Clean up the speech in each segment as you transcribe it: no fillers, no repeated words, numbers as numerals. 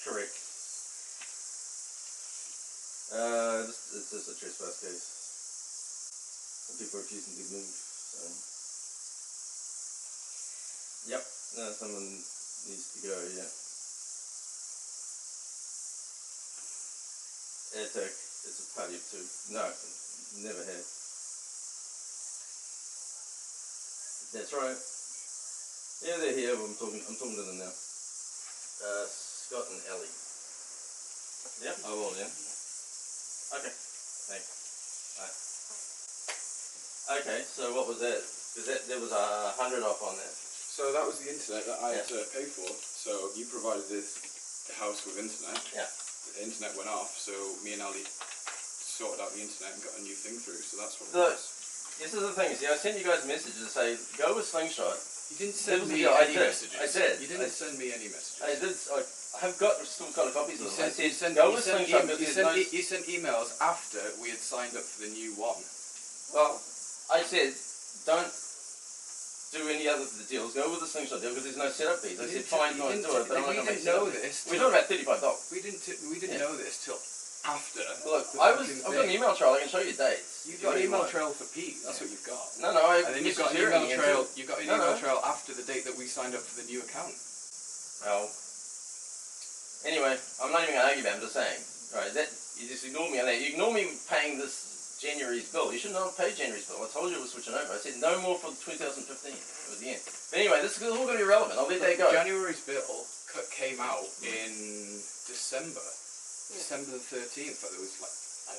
Correct. It's just a trespass case. And people are refusing to move, so. Yep, no, someone needs to go, yeah. It's a party of two. No, never had. That's right. Yeah, they're here. I'm talking to them now. Scott and Ellie. Yep, I will, yeah. Okay, thanks. Alright. Okay, so what was that? Because there was 100 off on that. So that was the internet that I had to pay for. So you provided this house with internet. Yeah. The internet went off, so me and Ali sorted out the internet and got a new thing through. So that's what it Look, was. this is the thing. See, I sent you guys messages to say go with Slingshot. You didn't send me any messages. I did. You didn't send me any messages. I did. I've still got copies of them. You sent emails after we had signed up for the new one. Well, I said don't do any other deals. Go with the Slingshot deal because there's no setup fees. I said fine, go and do it, but I'm not going to make setup fees. We're talking about $35. We didn't know this till after. Look, I've got an email trail. I can show you dates. You've got an email trail for Pete. That's what you've got. No, and then you've got an email trail. You've got an email trail after the date that we signed up for the new account. Well, anyway, I'm not even going to argue about it. I'm just saying. Right, you just ignore me on that. You ignore me paying this January's bill. You should not have paid January's bill. I told you it was switching over. I said no more for 2015. It was the end. But anyway, this is all going to be relevant. I'll let that go. January's bill came out in December. December the 13th. It was like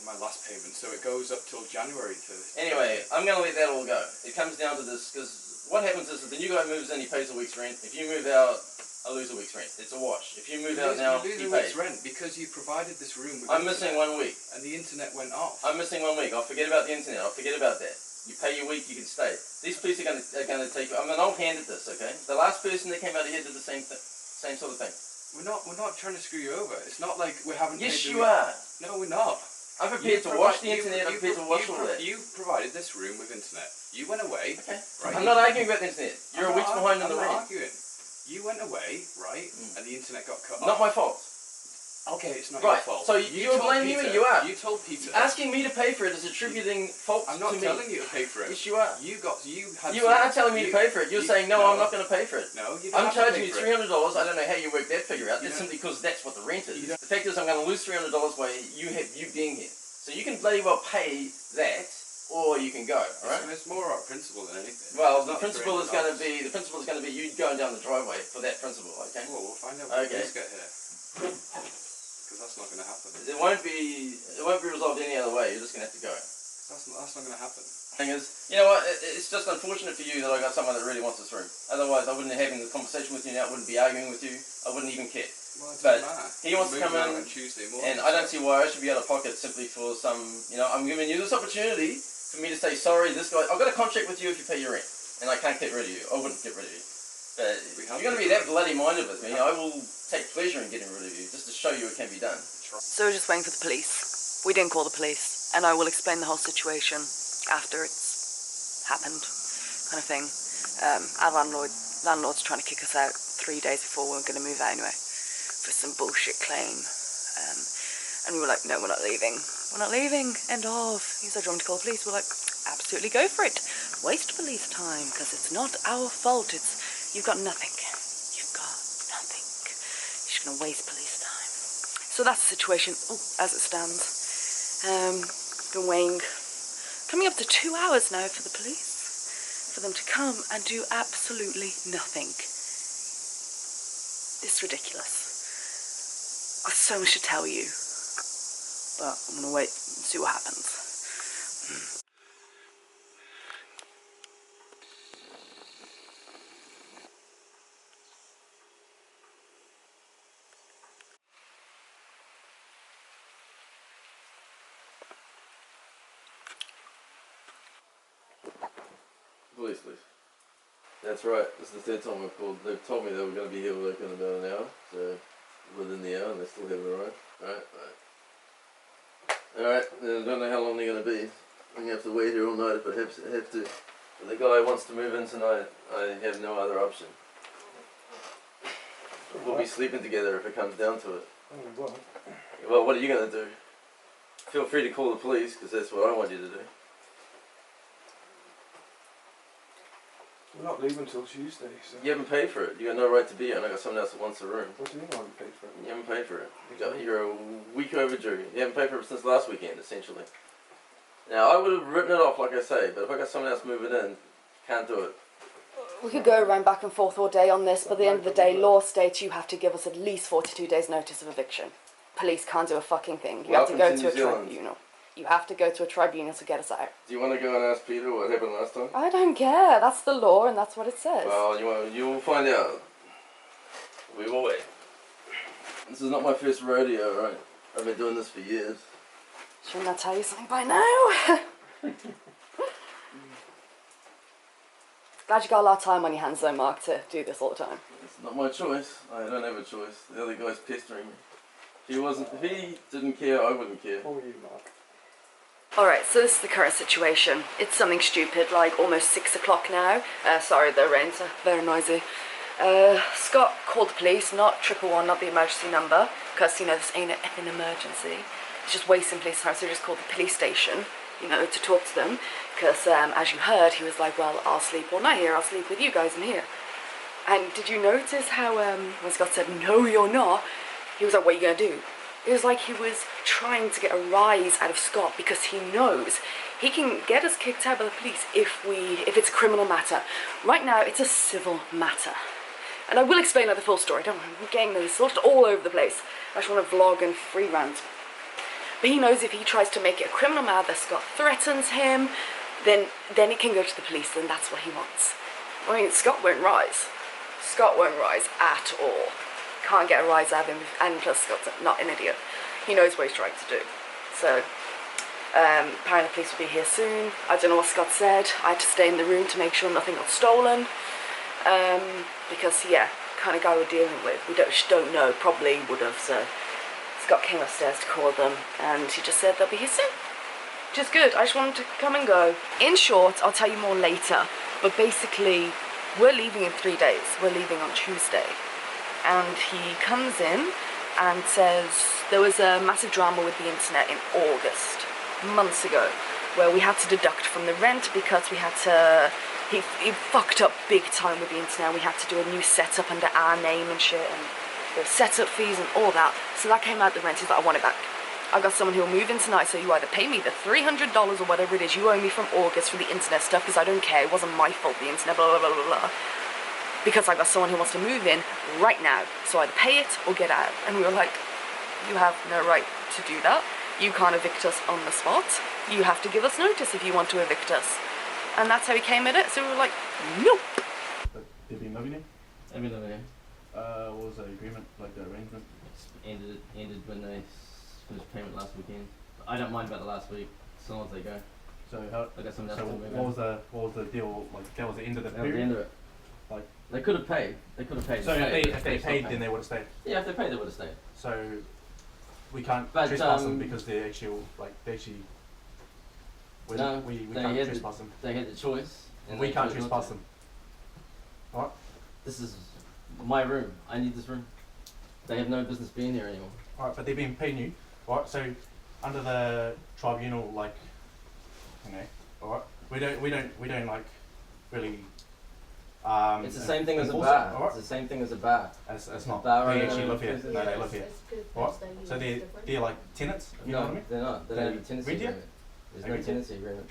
my last payment. So it goes up till January to. Anyway, I'm going to let that all go. It comes down to this because what happens is that the new guy moves in, he pays a week's rent. If you move out, I lose a week's rent. It's a wash. If you move out now, you lose he a week's pays. rent because you provided this room with I'm missing 1 week. And the internet went off. I'm missing 1 week. I'll forget about the internet. I'll forget about that. You pay your week, you can stay. These police are going to take. I'm an old hand at this, okay? The last person that came out of here did the same sort of thing. We're not trying to screw you over. It's not like we haven't. Yes, you are. No, we're not. I'm prepared to wash the internet. I'm prepared to wash all that. You provided this room with internet. You went away. Okay. Right? I'm not arguing about the internet. You're a week behind on the rent. I'm not arguing. You went away, right? And the internet got cut off. Not my fault. Okay, it's not your fault. So you're blaming me. You are. You told Peter. Asking me to pay for it is attributing fault to me. I'm not telling you to pay for it. Yes, you are. You are telling me to pay for it. You're saying no, I'm not going to pay for it. No, you don't. I'm charging you $300. I don't know how you work that figure out. It's simply because that's what the rent is. The fact is, I'm going to lose $300 by you being here. So you can bloody well pay that, or you can go. All right. It's more our principle than anything. Well, the principle is going to be you going down the driveway for that principle. Okay. Well, we'll find out when police get here. Because that's not going to happen. It won't be resolved any other way. You're just going to have to go. That's not going to happen. Thing is, you know what? It's just unfortunate for you that I got someone that really wants this room. Otherwise, I wouldn't be having the conversation with you now. I wouldn't be arguing with you. I wouldn't even care. Well, but he wants to come in, on Tuesday morning, and I don't see why I should be out of pocket simply for some. You know, I'm giving you this opportunity for me to say sorry. This guy, I've got a contract with you if you pay your rent, and I can't get rid of you. I wouldn't get rid of you. But if you're going to be that bloody minded with me, I will take pleasure in getting rid of you just to show you it can be done. So we're just waiting for the police. We didn't call the police, and I will explain the whole situation after it's happened, kind of thing. Our landlord's trying to kick us out 3 days before we were going to move out anyway, for some bullshit claim. And we were like, no, we're not leaving. We're not leaving. End of. He's like, do you want me to call the police? We're like, absolutely, go for it. Waste police time, because it's not our fault. You've got nothing. You've got nothing. You're just going to waste police time. So that's the situation as it stands. Been waiting, coming up to 2 hours now for the police, for them to come and do absolutely nothing. It's ridiculous. I've got so much to tell you, but I'm going to wait and see what happens. Police. That's right. This is the third time we've called. They've told me they were going to be here within about an hour, so within the hour, and they still haven't arrived. Alright, I don't know how long they're going to be. I'm going to have to wait here all night if I have to. But the guy wants to move in tonight. I have no other option. We'll be sleeping together if it comes down to it. Oh, what? Well, what are you going to do? Feel free to call the police, because that's what I want you to do. We're not leaving until Tuesday, so... You haven't paid for it. You got no right to be here, and I got someone else that wants the room. What do you mean I haven't paid for it? You haven't paid for it. You're a week overdue. You haven't paid for it since last weekend, essentially. Now, I would have written it off, like I say, but if I got someone else moving in, can't do it. We could go around back and forth all day on this, but at the end of the day, law states you have to give us at least 42 days notice of eviction. Police can't do a fucking thing. You have to go to a tribunal. You have to go to a tribunal to get us out. Do you want to go and ask Peter what happened last time? I don't care. That's the law and that's what it says. Well, you will find out. We will wait. This is not my first rodeo, right? I've been doing this for years. Shouldn't I tell you something by now? Glad you got a lot of time on your hands though, Mark, to do this all the time. It's not my choice. I don't have a choice. The other guy's pestering me. If he didn't care, I wouldn't care. How are you, Mark? Alright, so this is the current situation. It's something stupid, like almost 6 o'clock now. Sorry, the rains are very noisy. Scott called the police, not 111, not the emergency number, because, you know, this ain't an emergency. It's just wasting police time, so he just called the police station, you know, to talk to them, because, as you heard, he was like, well, I'll sleep all night here, I'll sleep with you guys in here. And did you notice how, when Scott said, no, you're not, he was like, what are you going to do? It was like he was trying to get a rise out of Scott because he knows he can get us kicked out by the police if it's a criminal matter. Right now, it's a civil matter. And I will explain the full story. Don't worry, I'm getting this sorted all over the place. I just want to vlog and free rant. But he knows if he tries to make it a criminal matter, that Scott threatens him, then it can go to the police, and that's what he wants. I mean, Scott won't rise. Scott won't rise at all. Can't get a rise out of him, and plus Scott's not an idiot. He knows what he's trying to do. So, apparently the police will be here soon. I don't know what Scott said. I had to stay in the room to make sure nothing got stolen. Because, yeah, kind of guy we're dealing with, we don't know, probably would have, so Scott came upstairs to call them, and he just said they'll be here soon. Which is good. I just wanted to come and go. In short, I'll tell you more later, but basically, we're leaving in 3 days. We're leaving on Tuesday. And he comes in and says there was a massive drama with the internet in August, months ago, where we had to deduct from the rent because we had to, he fucked up big time with the internet. We had to do a new setup under our name and shit, and the setup fees and all that. So that came out the rent. He's like, I want it back. I got someone who will move in tonight, so you either pay me the $300 or whatever it is you owe me from August for the internet stuff, because I don't care, it wasn't my fault, the internet, blah, blah, blah, blah, blah. Because I got someone who wants to move in right now. So either pay it or get out. And we were like, you have no right to do that. You can't evict us on the spot. You have to give us notice if you want to evict us. And that's how he came at it. So we were like, nope. But they've been living in? I've been living in. What was the agreement, like the arrangement? Ended when they finished payment last weekend. I don't mind about the last week, as long as they go. So how? I got someone else So to move in. what was the deal? Like that was the end of the That was period. the end of it. Like they could have paid. They could have paid. so if they paid, then then they would have stayed. yeah, if they paid, they would have stayed. So we can't But, trespass them because they actually we No, we they can't had trespass them. They had the choice. And We they can't chose not trespass to. them. Alright? This is my room. I need this room. They have no business being here anymore. Alright, but they've been paying you. Alright, so under the tribunal, like, you know, alright, we don't like really. It's the same thing as a enforce bar. it, alright? It's the same thing as a bar. It's not. Bar They owner actually live here. and No, they live here. What? So they're like tenants. You know what I mean? They're not. They don't have a tenancy Rent you? agreement. There's They no rent you? tenancy agreement.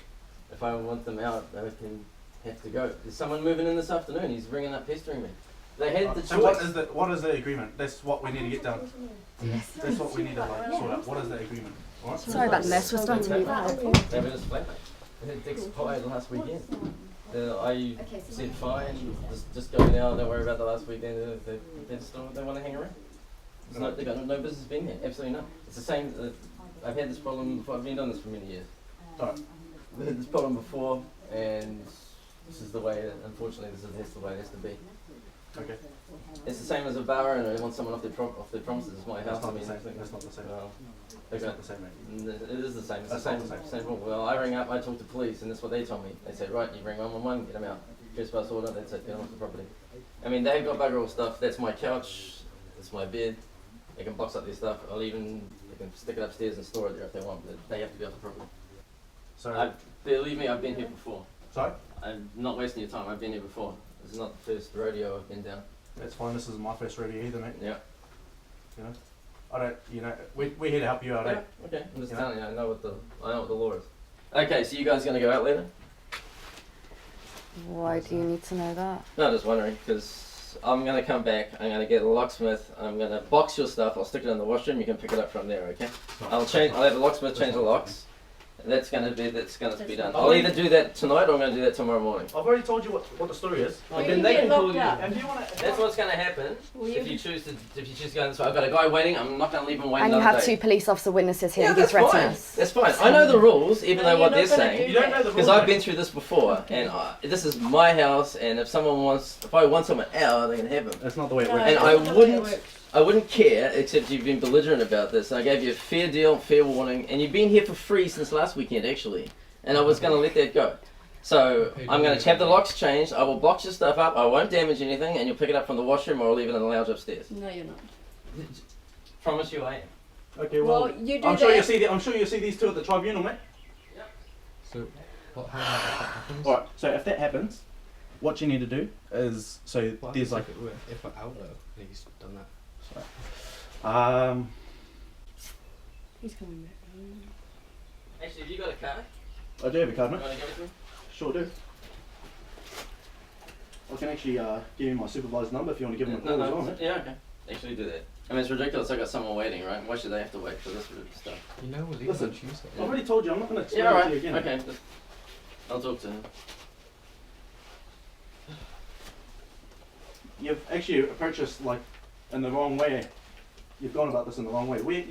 If I want them out, they can have to go. There's someone moving in this afternoon. He's ringing up, pestering me. They had the choice. So what is the agreement? That's what we need to get done. That's what we need to like sort out. What is the agreement? Alright? Sorry about the mess, we're starting to move out. They were just flatmate. They had expired last weekend. I said fine, just go now. Don't worry about the last weekend. They want to hang around. They got no business being here. Absolutely not. It's the same. I've had this problem before. I've been doing this for many years. Alright. I've had this problem before, and this is the way. Unfortunately, this is the way it has to be. Okay. It's the same as a bar owner. They want someone off their premises. It's my house. That's not I mean, the same thing. That's not the same. well, That's okay. not the same, mate. It is the same. It's That's the not same. the same. Same rule. Well, I ring up. I talk to police, and that's what they told me. They said, right, you ring 111, get them out. Trespass order. That's it. Get them off the property. I mean, they've got bugger all stuff. That's my couch. That's my bed. They can box up their stuff. I'll even they can stick it upstairs and store it there if they want. But they have to be off the property. So, Believe me, I've been here before. sorry? I'm not wasting your time. I've been here before. This is not the first rodeo I've been down. That's fine. This isn't my first rodeo either, mate. Yeah. You know, I don't. You know, we're here to help you out. Eh? Okay. I'm just Yeah. telling you. I know what the law is. Okay. So you guys gonna go out later? Why do you need to know that? No, just wondering because I'm gonna come back. I'm gonna get a locksmith. I'm gonna box your stuff. I'll stick it in the washroom. You can pick it up from there. Okay. I'll have a locksmith change the locks. That's gonna be done. I'll either do that tonight or I'm gonna do that tomorrow morning. I've already told you what the story is. Oh, then they can call you. And do you want to? That's what's gonna happen if you choose to go this way. I've got a guy waiting. I'm not gonna leave him waiting. And you another have day. 2 police officer witnesses here Yeah, and you that's threaten fine. us. That's fine. I know the rules, even though what they're saying. You don't know the rules. Because I've been through this before, and this is my house. And if I want someone out, they can have him. That's not the way it No, works. And that's I not the way it wouldn't. works. I wouldn't care, except you've been belligerent about this. I gave you a fair deal, fair warning, and you've been here for free since last weekend, actually. And I was going to let that go. So I'm going to have the locks changed. I will box your stuff up. I won't damage anything, and you'll pick it up from the washroom, or I'll leave it in the lounge upstairs. No, you're not. Promise you, I am. Okay, well, Well, you do I'm sure that. you'll see. I'm sure you'll see these two at the tribunal, mate. So, what happens? All right. So if that happens, what you need to do is What there's happens like if we're out though, and he's done that? He's coming back. Actually, have you got a card? I do have a card, You mate. want to give it to me? Sure do. I can actually give you my supervisor's number if you want to give him a call as well, mate. Yeah, okay. Actually, do that. I mean, it's ridiculous. I got someone waiting, right? Why should they have to wait for this stuff? You know, we're leaving Listen, on Tuesday. I've already told you. I'm not going to explain Yeah, it alright. to you again. Okay. I'll talk to him. You've actually approached us like in the wrong way. You've gone about this in the wrong way. We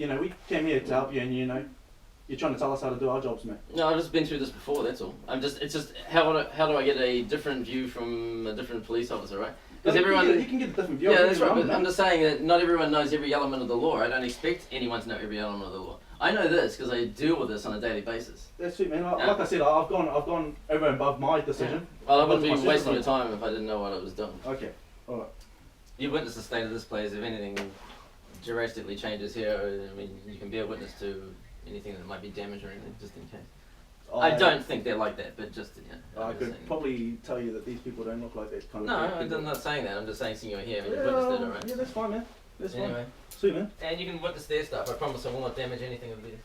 came here to help you, and you're trying to tell us how to do our jobs, mate. No, I've just been through this before. That's all. It's just how do I get a different view from a different police officer, right? Because You everyone. can get a different view. Yeah, I'll that's give you right. one, But I'm mate. just saying that not everyone knows every element of the law. I don't expect anyone to know every element of the law. I know this because I deal with this on a daily basis. That's sweet, man. Yeah. Like I said, I've gone over and above my decision. Well, I wouldn't That's be my wasting your supervisor. time if I didn't know what I was doing. Okay. All right. You witness the state of this place. If anything drastically changes here, I mean, you can be a witness to anything that might be damaged or anything, just in case. I don't think they're like that, but just yeah. I I'm just could saying. probably tell you that these people don't look like that kind No, of people. I'm not saying that. I'm just saying, seeing you're here and you witnessed it, alright? Yeah, that's fine, man. That's fine. Anyway, Sweet, man. and you can witness their stuff. I promise I will not damage anything of theirs.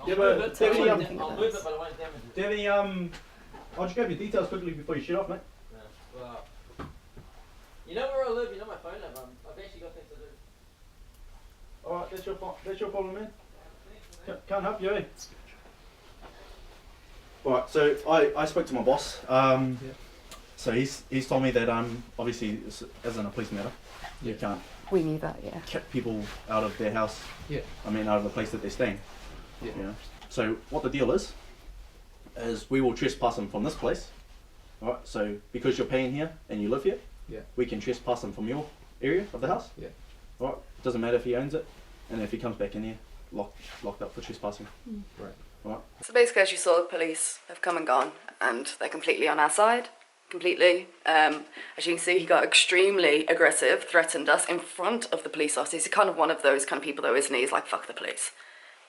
Yeah, but I'll do you have move any, it, I'll move it, but I won't damage it. do you have any I'll just grab your details quickly before you shoot off, mate. No. Well, you know where I live. You know my phone number. I've actually got things to do. All right, that's your problem, man. Can't help you, eh? All right, so I spoke to my boss. So he's told me that obviously as in a police matter, you can't We knew that, yeah. kick people out of their house. Yeah. I mean, out of the place that they're staying. Yeah. You know? So what the deal is we will trespass them from this place. All right. So because you're paying here and you live here, Yeah. we can trespass them from your area of the house. Yeah. All right. Doesn't matter if he owns it, and if he comes back in here, locked up for trespassing. Right. All right. So basically, as you saw, the police have come and gone, and they're completely on our side. Completely. As you can see, he got extremely aggressive, threatened us in front of the police officers. He's kind of one of those kind of people, though, isn't he? He's like, fuck the police.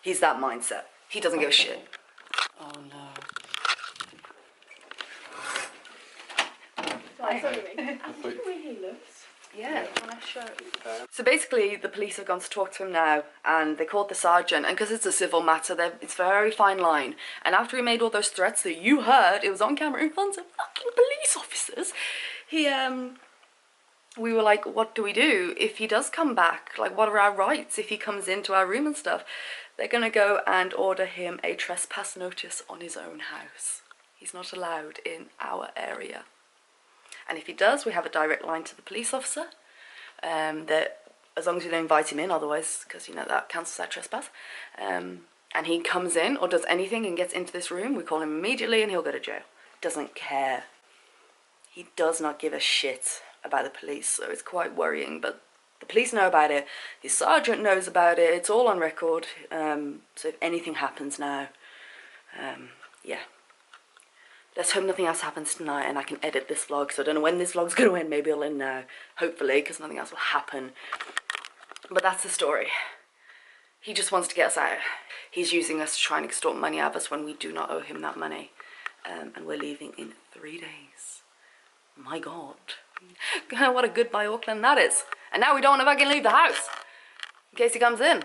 He's that mindset. He doesn't give a shit. Oh no. Where he lives. Yeah, can I show? So basically, the police have gone to talk to him now, and they called the sergeant, and because it's a civil matter, it's a very fine line. And after he made all those threats that you heard, it was on camera in front of fucking police officers, we were like, what do we do if he does come back? Like, what are our rights if he comes into our room and stuff? They're gonna go and order him a trespass notice on his own house. He's not allowed in our area. And if he does, we have a direct line to the police officer. That as long as you don't invite him in, otherwise, because you know that counts as that trespass. And he comes in or does anything and gets into this room, we call him immediately and he'll go to jail. Doesn't care. He does not give a shit about the police, so it's quite worrying. But the police know about it. The sergeant knows about it. It's all on record. So if anything happens now, yeah. Let's hope nothing else happens tonight and I can edit this vlog. So I don't know when this vlog's going to end. Maybe it'll end now. Hopefully, because nothing else will happen. But that's the story. He just wants to get us out. He's using us to try and extort money out of us when we do not owe him that money. And we're leaving in 3 days. My God. What a goodbye Auckland that is. And now we don't want to fucking leave the house. In case he comes in.